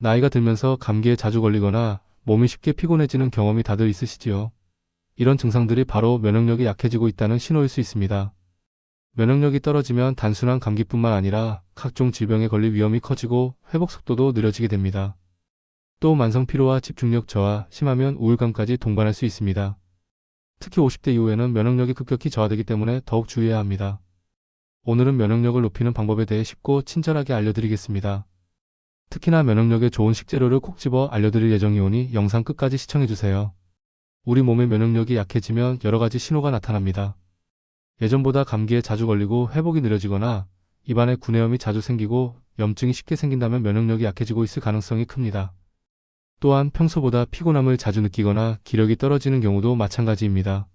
나이가 들면서 감기에 자주 걸리거나 몸이 쉽게 피곤해지는 경험이 다들 있으시지요. 이런 증상들이 바로 면역력이 약해지고 있다는 신호일 수 있습니다. 면역력이 떨어지면 단순한 감기뿐만 아니라 각종 질병에 걸릴 위험이 커지고 회복 속도도 느려지게 됩니다. 또 만성 피로와 집중력 저하, 심하면 우울감까지 동반할 수 있습니다. 특히 50대 이후에는 면역력이 급격히 저하되기 때문에 더욱 주의해야 합니다. 오늘은 면역력을 높이는 방법에 대해 쉽고 친절하게 알려드리겠습니다. 특히나 면역력에 좋은 식재료를 콕 집어 알려드릴 예정이오니 영상 끝까지 시청해주세요. 우리 몸의 면역력이 약해지면 여러가지 신호가 나타납니다. 예전보다 감기에 자주 걸리고 회복이 느려지거나 입안에 구내염이 자주 생기고 염증이 쉽게 생긴다면 면역력이 약해지고 있을 가능성이 큽니다. 또한 평소보다 피곤함을 자주 느끼거나 기력이 떨어지는 경우도 마찬가지입니다.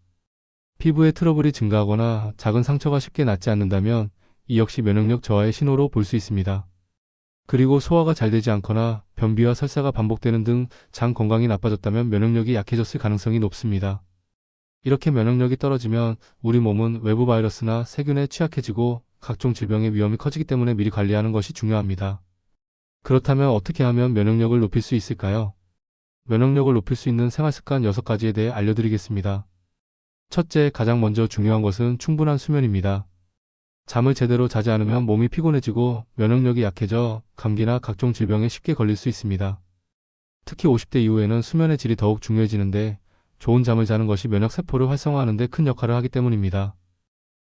피부에 트러블이 증가하거나 작은 상처가 쉽게 낫지 않는다면 이 역시 면역력 저하의 신호로 볼 수 있습니다. 그리고 소화가 잘 되지 않거나 변비와 설사가 반복되는 등 장 건강이 나빠졌다면 면역력이 약해졌을 가능성이 높습니다. 이렇게 면역력이 떨어지면 우리 몸은 외부 바이러스나 세균에 취약해지고 각종 질병의 위험이 커지기 때문에 미리 관리하는 것이 중요합니다. 그렇다면 어떻게 하면 면역력을 높일 수 있을까요? 면역력을 높일 수 있는 생활습관 6가지에 대해 알려드리겠습니다. 첫째, 가장 먼저 중요한 것은 충분한 수면입니다. 잠을 제대로 자지 않으면 몸이 피곤해지고 면역력이 약해져 감기나 각종 질병에 쉽게 걸릴 수 있습니다. 특히 50대 이후에는 수면의 질이 더욱 중요해지는데 좋은 잠을 자는 것이 면역세포를 활성화하는 데 큰 역할을 하기 때문입니다.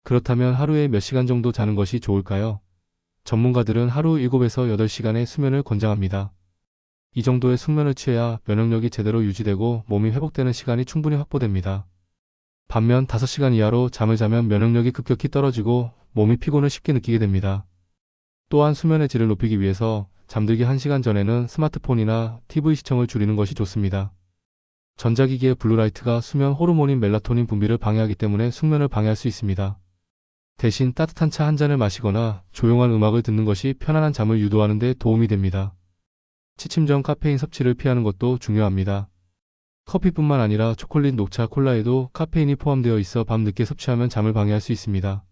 그렇다면 하루에 몇 시간 정도 자는 것이 좋을까요? 전문가들은 하루 7에서 8시간의 수면을 권장합니다. 이 정도의 숙면을 취해야 면역력이 제대로 유지되고 몸이 회복되는 시간이 충분히 확보됩니다. 반면 5시간 이하로 잠을 자면 면역력이 급격히 떨어지고 몸이 피곤을 쉽게 느끼게 됩니다. 또한 수면의 질을 높이기 위해서 잠들기 1시간 전에는 스마트폰이나 TV 시청을 줄이는 것이 좋습니다. 전자기기의 블루라이트가 수면 호르몬인 멜라토닌 분비를 방해하기 때문에 숙면을 방해할 수 있습니다. 대신 따뜻한 차 한 잔을 마시거나 조용한 음악을 듣는 것이 편안한 잠을 유도하는 데 도움이 됩니다. 취침 전 카페인 섭취를 피하는 것도 중요합니다. 커피뿐만 아니라 초콜릿, 녹차, 콜라에도 카페인이 포함되어 있어 밤늦게 섭취하면 잠을 방해할 수 있습니다.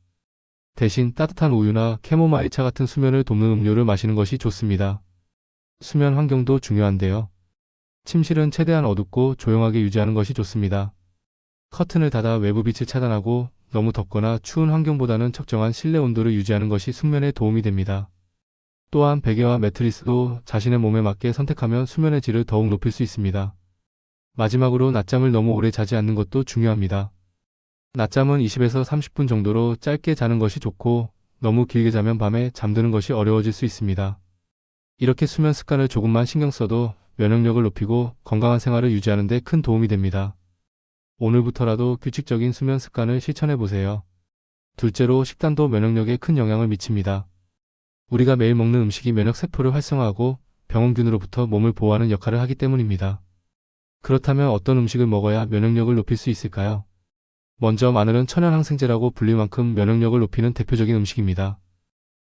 대신 따뜻한 우유나 캐모마일차 같은 수면을 돕는 음료를 마시는 것이 좋습니다. 수면 환경도 중요한데요. 침실은 최대한 어둡고 조용하게 유지하는 것이 좋습니다. 커튼을 닫아 외부 빛을 차단하고 너무 덥거나 추운 환경보다는 적정한 실내 온도를 유지하는 것이 숙면에 도움이 됩니다. 또한 베개와 매트리스도 자신의 몸에 맞게 선택하면 수면의 질을 더욱 높일 수 있습니다. 마지막으로 낮잠을 너무 오래 자지 않는 것도 중요합니다. 낮잠은 20에서 30분 정도로 짧게 자는 것이 좋고 너무 길게 자면 밤에 잠드는 것이 어려워질 수 있습니다. 이렇게 수면 습관을 조금만 신경 써도 면역력을 높이고 건강한 생활을 유지하는 데 큰 도움이 됩니다. 오늘부터라도 규칙적인 수면 습관을 실천해 보세요. 둘째로 식단도 면역력에 큰 영향을 미칩니다. 우리가 매일 먹는 음식이 면역세포를 활성화하고 병원균으로부터 몸을 보호하는 역할을 하기 때문입니다. 그렇다면 어떤 음식을 먹어야 면역력을 높일 수 있을까요? 먼저 마늘은 천연항생제라고 불릴 만큼 면역력을 높이는 대표적인 음식입니다.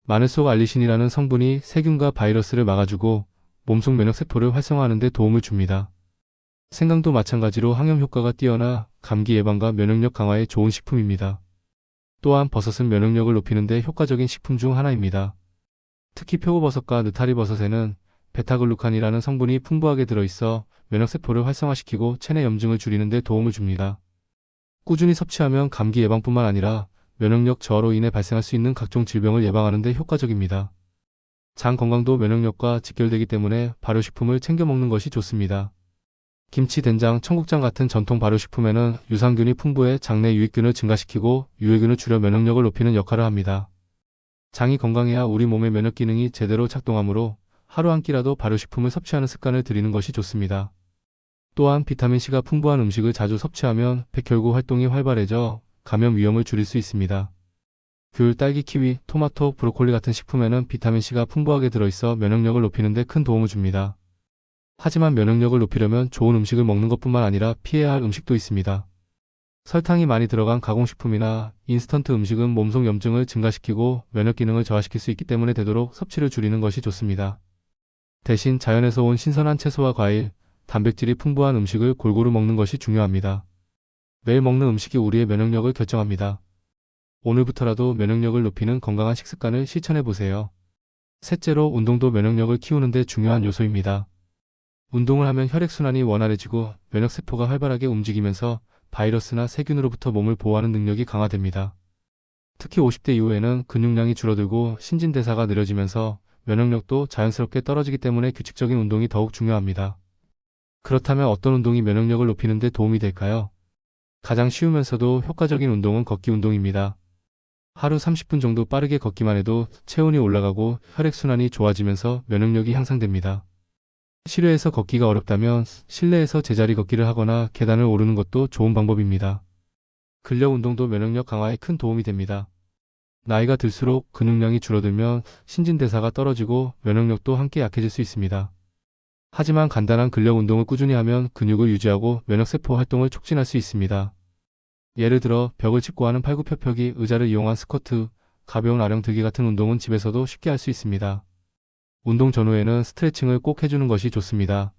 마늘 속 알리신이라는 성분이 세균과 바이러스를 막아주고 몸속 면역세포를 활성화하는 데 도움을 줍니다. 생강도 마찬가지로 항염 효과가 뛰어나 감기 예방과 면역력 강화에 좋은 식품입니다. 또한 버섯은 면역력을 높이는 데 효과적인 식품 중 하나입니다. 특히 표고버섯과 느타리버섯에는 베타글루칸이라는 성분이 풍부하게 들어있어 면역세포를 활성화시키고 체내 염증을 줄이는 데 도움을 줍니다. 꾸준히 섭취하면 감기 예방뿐만 아니라 면역력 저하로 인해 발생할 수 있는 각종 질병을 예방하는 데 효과적입니다. 장 건강도 면역력과 직결되기 때문에 발효식품을 챙겨 먹는 것이 좋습니다. 김치, 된장, 청국장 같은 전통 발효식품에는 유산균이 풍부해 장내 유익균을 증가시키고 유해균을 줄여 면역력을 높이는 역할을 합니다. 장이 건강해야 우리 몸의 면역 기능이 제대로 작동하므로 하루 한 끼라도 발효식품을 섭취하는 습관을 들이는 것이 좋습니다. 또한 비타민C가 풍부한 음식을 자주 섭취하면 백혈구 활동이 활발해져 감염 위험을 줄일 수 있습니다. 귤, 딸기, 키위, 토마토, 브로콜리 같은 식품에는 비타민C가 풍부하게 들어있어 면역력을 높이는 데 큰 도움을 줍니다. 하지만 면역력을 높이려면 좋은 음식을 먹는 것뿐만 아니라 피해야 할 음식도 있습니다. 설탕이 많이 들어간 가공식품이나 인스턴트 음식은 몸속 염증을 증가시키고 면역 기능을 저하시킬 수 있기 때문에 되도록 섭취를 줄이는 것이 좋습니다. 대신 자연에서 온 신선한 채소와 과일, 단백질이 풍부한 음식을 골고루 먹는 것이 중요합니다. 매일 먹는 음식이 우리의 면역력을 결정합니다. 오늘부터라도 면역력을 높이는 건강한 식습관을 실천해 보세요. 셋째로 운동도 면역력을 키우는 데 중요한 요소입니다. 운동을 하면 혈액순환이 원활해지고 면역세포가 활발하게 움직이면서 바이러스나 세균으로부터 몸을 보호하는 능력이 강화됩니다. 특히 50대 이후에는 근육량이 줄어들고 신진대사가 느려지면서 면역력도 자연스럽게 떨어지기 때문에 규칙적인 운동이 더욱 중요합니다. 그렇다면 어떤 운동이 면역력을 높이는 데 도움이 될까요? 가장 쉬우면서도 효과적인 운동은 걷기 운동입니다. 하루 30분 정도 빠르게 걷기만 해도 체온이 올라가고 혈액순환이 좋아지면서 면역력이 향상됩니다. 실외에서 걷기가 어렵다면 실내에서 제자리 걷기를 하거나 계단을 오르는 것도 좋은 방법입니다. 근력 운동도 면역력 강화에 큰 도움이 됩니다. 나이가 들수록 근육량이 줄어들면 신진대사가 떨어지고 면역력도 함께 약해질 수 있습니다. 하지만 간단한 근력 운동을 꾸준히 하면 근육을 유지하고 면역세포 활동을 촉진할 수 있습니다. 예를 들어 벽을 짚고 하는 팔굽혀펴기, 의자를 이용한 스쿼트, 가벼운 아령 들기 같은 운동은 집에서도 쉽게 할 수 있습니다. 운동 전후에는 스트레칭을 꼭 해주는 것이 좋습니다.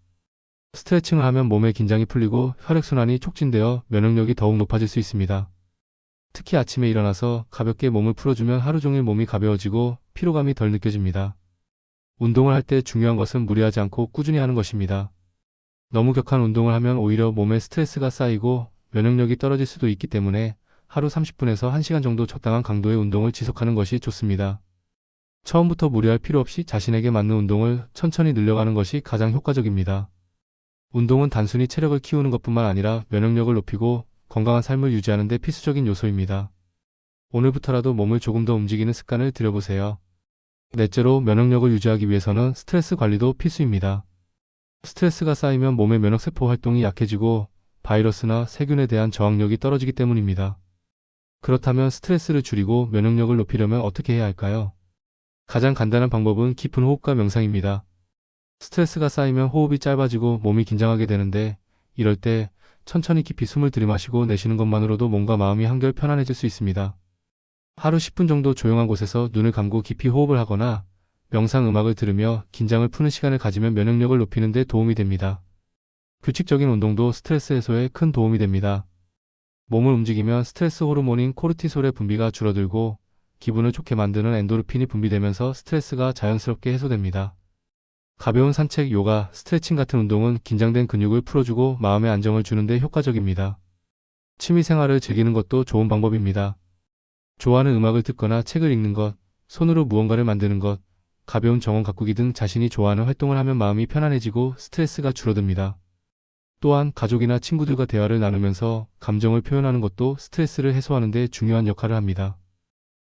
스트레칭을 하면 몸의 긴장이 풀리고 혈액순환이 촉진되어 면역력이 더욱 높아질 수 있습니다. 특히 아침에 일어나서 가볍게 몸을 풀어주면 하루 종일 몸이 가벼워지고 피로감이 덜 느껴집니다. 운동을 할 때 중요한 것은 무리하지 않고 꾸준히 하는 것입니다. 너무 격한 운동을 하면 오히려 몸에 스트레스가 쌓이고 면역력이 떨어질 수도 있기 때문에 하루 30분에서 1시간 정도 적당한 강도의 운동을 지속하는 것이 좋습니다. 처음부터 무리할 필요 없이 자신에게 맞는 운동을 천천히 늘려가는 것이 가장 효과적입니다. 운동은 단순히 체력을 키우는 것뿐만 아니라 면역력을 높이고 건강한 삶을 유지하는 데 필수적인 요소입니다. 오늘부터라도 몸을 조금 더 움직이는 습관을 들여보세요. 넷째로 면역력을 유지하기 위해서는 스트레스 관리도 필수입니다. 스트레스가 쌓이면 몸의 면역세포 활동이 약해지고 바이러스나 세균에 대한 저항력이 떨어지기 때문입니다. 그렇다면 스트레스를 줄이고 면역력을 높이려면 어떻게 해야 할까요? 가장 간단한 방법은 깊은 호흡과 명상입니다. 스트레스가 쌓이면 호흡이 짧아지고 몸이 긴장하게 되는데 이럴 때 천천히 깊이 숨을 들이마시고 내쉬는 것만으로도 몸과 마음이 한결 편안해질 수 있습니다. 하루 10분 정도 조용한 곳에서 눈을 감고 깊이 호흡을 하거나 명상 음악을 들으며 긴장을 푸는 시간을 가지면 면역력을 높이는 데 도움이 됩니다. 규칙적인 운동도 스트레스 해소에 큰 도움이 됩니다. 몸을 움직이면 스트레스 호르몬인 코르티솔의 분비가 줄어들고 기분을 좋게 만드는 엔도르핀이 분비되면서 스트레스가 자연스럽게 해소됩니다. 가벼운 산책, 요가, 스트레칭 같은 운동은 긴장된 근육을 풀어주고 마음의 안정을 주는 데 효과적입니다. 취미생활을 즐기는 것도 좋은 방법입니다. 좋아하는 음악을 듣거나 책을 읽는 것, 손으로 무언가를 만드는 것, 가벼운 정원 가꾸기 등 자신이 좋아하는 활동을 하면 마음이 편안해지고 스트레스가 줄어듭니다. 또한 가족이나 친구들과 대화를 나누면서 감정을 표현하는 것도 스트레스를 해소하는 데 중요한 역할을 합니다.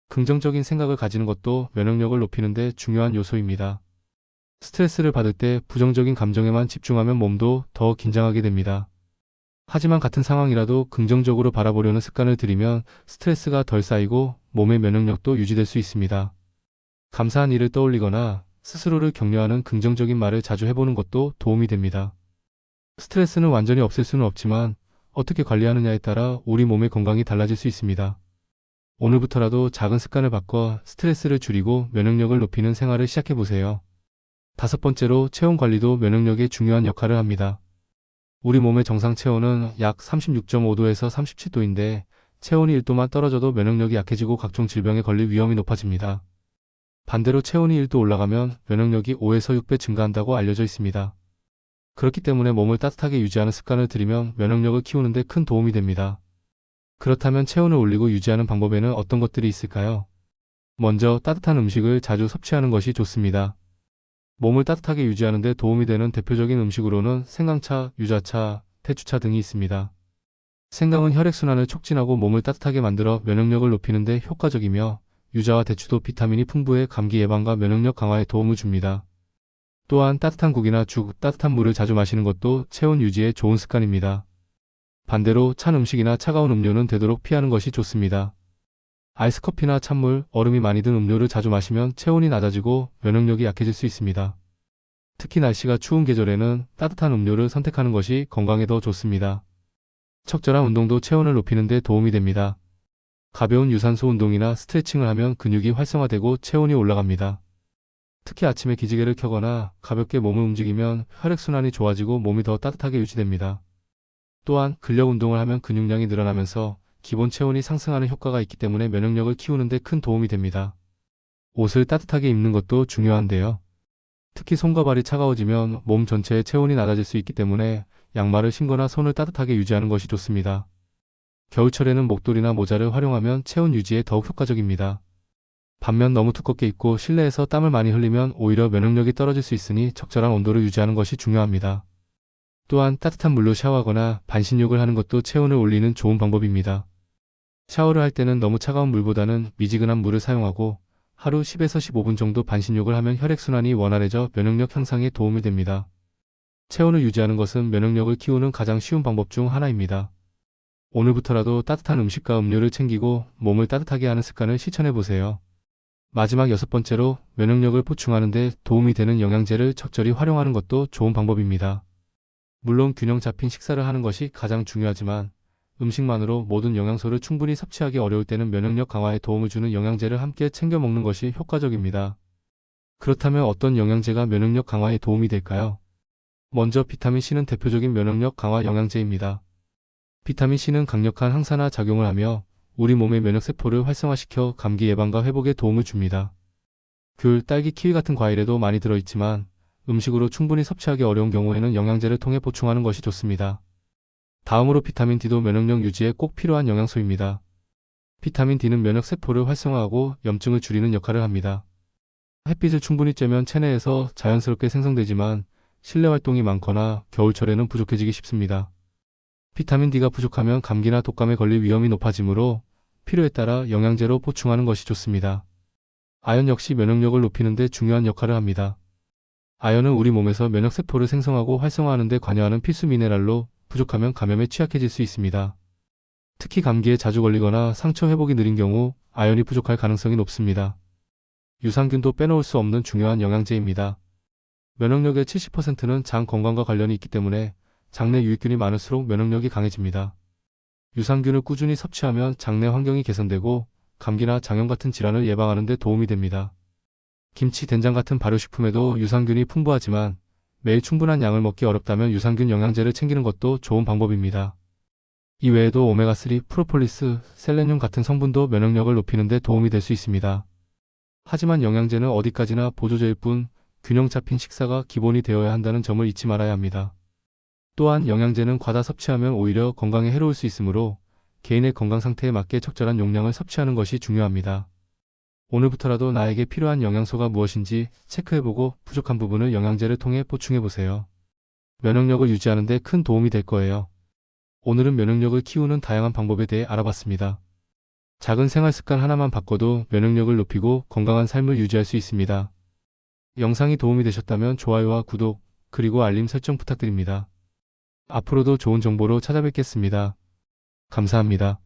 긍정적인 생각을 가지는 것도 면역력을 높이는 데 중요한 요소입니다. 스트레스를 받을 때 부정적인 감정에만 집중하면 몸도 더 긴장하게 됩니다. 하지만 같은 상황이라도 긍정적으로 바라보려는 습관을 들이면 스트레스가 덜 쌓이고 몸의 면역력도 유지될 수 있습니다. 감사한 일을 떠올리거나 스스로를 격려하는 긍정적인 말을 자주 해보는 것도 도움이 됩니다. 스트레스는 완전히 없앨 수는 없지만 어떻게 관리하느냐에 따라 우리 몸의 건강이 달라질 수 있습니다. 오늘부터라도 작은 습관을 바꿔 스트레스를 줄이고 면역력을 높이는 생활을 시작해보세요. 다섯 번째로 체온 관리도 면역력에 중요한 역할을 합니다. 우리 몸의 정상 체온은 약 36.5도에서 37도인데 체온이 1도만 떨어져도 면역력이 약해지고 각종 질병에 걸릴 위험이 높아집니다. 반대로 체온이 1도 올라가면 면역력이 5에서 6배 증가한다고 알려져 있습니다. 그렇기 때문에 몸을 따뜻하게 유지하는 습관을 들이면 면역력을 키우는 데 큰 도움이 됩니다. 그렇다면 체온을 올리고 유지하는 방법에는 어떤 것들이 있을까요? 먼저 따뜻한 음식을 자주 섭취하는 것이 좋습니다. 몸을 따뜻하게 유지하는 데 도움이 되는 대표적인 음식으로는 생강차, 유자차, 태추차 등이 있습니다. 생강은 혈액순환을 촉진하고 몸을 따뜻하게 만들어 면역력을 높이는 데 효과적이며 유자와 대추도 비타민이 풍부해 감기 예방과 면역력 강화에 도움을 줍니다. 또한 따뜻한 국이나 죽, 따뜻한 물을 자주 마시는 것도 체온 유지에 좋은 습관입니다. 반대로 찬 음식이나 차가운 음료는 되도록 피하는 것이 좋습니다. 아이스커피나 찬물, 얼음이 많이 든 음료를 자주 마시면 체온이 낮아지고 면역력이 약해질 수 있습니다. 특히 날씨가 추운 계절에는 따뜻한 음료를 선택하는 것이 건강에 더 좋습니다. 적절한 운동도 체온을 높이는 데 도움이 됩니다. 가벼운 유산소 운동이나 스트레칭을 하면 근육이 활성화되고 체온이 올라갑니다. 특히 아침에 기지개를 켜거나 가볍게 몸을 움직이면 혈액순환이 좋아지고 몸이 더 따뜻하게 유지됩니다. 또한 근력 운동을 하면 근육량이 늘어나면서 기본 체온이 상승하는 효과가 있기 때문에 면역력을 키우는 데 큰 도움이 됩니다. 옷을 따뜻하게 입는 것도 중요한데요. 특히 손과 발이 차가워지면 몸 전체의 체온이 낮아질 수 있기 때문에 양말을 신거나 손을 따뜻하게 유지하는 것이 좋습니다. 겨울철에는 목도리나 모자를 활용하면 체온 유지에 더욱 효과적입니다. 반면 너무 두껍게 입고 실내에서 땀을 많이 흘리면 오히려 면역력이 떨어질 수 있으니 적절한 온도를 유지하는 것이 중요합니다. 또한 따뜻한 물로 샤워하거나 반신욕을 하는 것도 체온을 올리는 좋은 방법입니다. 샤워를 할 때는 너무 차가운 물보다는 미지근한 물을 사용하고 하루 10에서 15분 정도 반신욕을 하면 혈액순환이 원활해져 면역력 향상에 도움이 됩니다. 체온을 유지하는 것은 면역력을 키우는 가장 쉬운 방법 중 하나입니다. 오늘부터라도 따뜻한 음식과 음료를 챙기고 몸을 따뜻하게 하는 습관을 실천해 보세요. 마지막 6번째로 면역력을 보충하는 데 도움이 되는 영양제를 적절히 활용하는 것도 좋은 방법입니다. 물론 균형 잡힌 식사를 하는 것이 가장 중요하지만 음식만으로 모든 영양소를 충분히 섭취하기 어려울 때는 면역력 강화에 도움을 주는 영양제를 함께 챙겨 먹는 것이 효과적입니다. 그렇다면 어떤 영양제가 면역력 강화에 도움이 될까요? 먼저 비타민C는 대표적인 면역력 강화 영양제입니다. 비타민C는 강력한 항산화 작용을 하며 우리 몸의 면역세포를 활성화시켜 감기 예방과 회복에 도움을 줍니다. 귤, 딸기, 키위 같은 과일에도 많이 들어있지만 음식으로 충분히 섭취하기 어려운 경우에는 영양제를 통해 보충하는 것이 좋습니다. 다음으로 비타민 D도 면역력 유지에 꼭 필요한 영양소입니다. 비타민 D는 면역세포를 활성화하고 염증을 줄이는 역할을 합니다. 햇빛을 충분히 쬐면 체내에서 자연스럽게 생성되지만 실내 활동이 많거나 겨울철에는 부족해지기 쉽습니다. 비타민 D가 부족하면 감기나 독감에 걸릴 위험이 높아지므로 필요에 따라 영양제로 보충하는 것이 좋습니다. 아연 역시 면역력을 높이는 데 중요한 역할을 합니다. 아연은 우리 몸에서 면역세포를 생성하고 활성화하는 데 관여하는 필수 미네랄로 부족하면 감염에 취약해질 수 있습니다. 특히 감기에 자주 걸리거나 상처 회복이 느린 경우 아연이 부족할 가능성이 높습니다. 유산균도 빼놓을 수 없는 중요한 영양제입니다. 면역력의 70%는 장 건강과 관련이 있기 때문에 장내 유익균이 많을수록 면역력이 강해집니다. 유산균을 꾸준히 섭취하면 장내 환경이 개선되고 감기나 장염 같은 질환을 예방하는 데 도움이 됩니다. 김치, 된장 같은 발효식품에도 유산균이 풍부하지만 매일 충분한 양을 먹기 어렵다면 유산균 영양제를 챙기는 것도 좋은 방법입니다. 이 외에도 오메가3, 프로폴리스, 셀레늄 같은 성분도 면역력을 높이는 데 도움이 될 수 있습니다. 하지만 영양제는 어디까지나 보조제일 뿐 균형 잡힌 식사가 기본이 되어야 한다는 점을 잊지 말아야 합니다. 또한 영양제는 과다 섭취하면 오히려 건강에 해로울 수 있으므로 개인의 건강 상태에 맞게 적절한 용량을 섭취하는 것이 중요합니다. 오늘부터라도 나에게 필요한 영양소가 무엇인지 체크해보고 부족한 부분을 영양제를 통해 보충해보세요. 면역력을 유지하는 데 큰 도움이 될 거예요. 오늘은 면역력을 키우는 다양한 방법에 대해 알아봤습니다. 작은 생활 습관 하나만 바꿔도 면역력을 높이고 건강한 삶을 유지할 수 있습니다. 영상이 도움이 되셨다면 좋아요와 구독, 그리고 알림 설정 부탁드립니다. 앞으로도 좋은 정보로 찾아뵙겠습니다. 감사합니다.